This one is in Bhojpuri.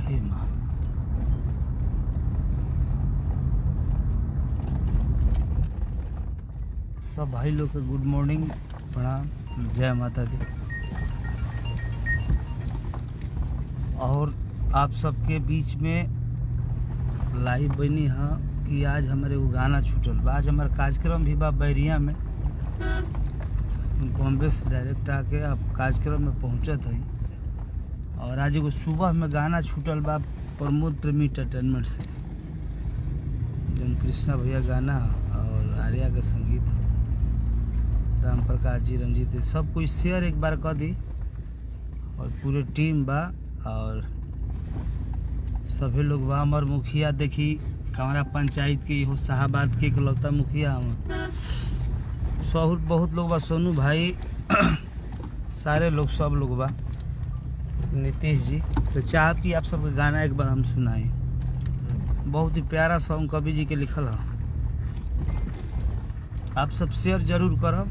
हे माँ, सब भाई लोग के गुड मॉर्निंग, प्रणाम, जय माता दी। और आप सबके बीच में लाइव बनी है कि आज हमारे वो गाना छूटल बा। आज हमारा कार्यक्रम भी बा बैरिया में, बॉम्बे से डायरेक्ट आके अब कार्यक्रम में पहुँचत है। और आज एगो सुबह में गाना छूटल बा प्रमोद प्रेमी एंटरटेनमेंट से, जो कृष्णा भैया गाना और आर्या का संगीत, राम प्रकाश जी, रंजीत जी, सब कुछ शेयर एक बार कर दी। और पूरे टीम बा और सभी लोग बा। हमार मुखिया देखी हमारा पंचायत के हो शाहबाद के इकलौता मुखिया हम, बहुत लोग बा, सोनू भाई सारे लोग, सब लोग बा, नीतीश जी। तो चाहब कि आप सबके गाना एक बार हम सुनाएं। बहुत ही प्यारा सॉन्ग कवि जी के लिखल है, आप सब शेयर जरूर करब।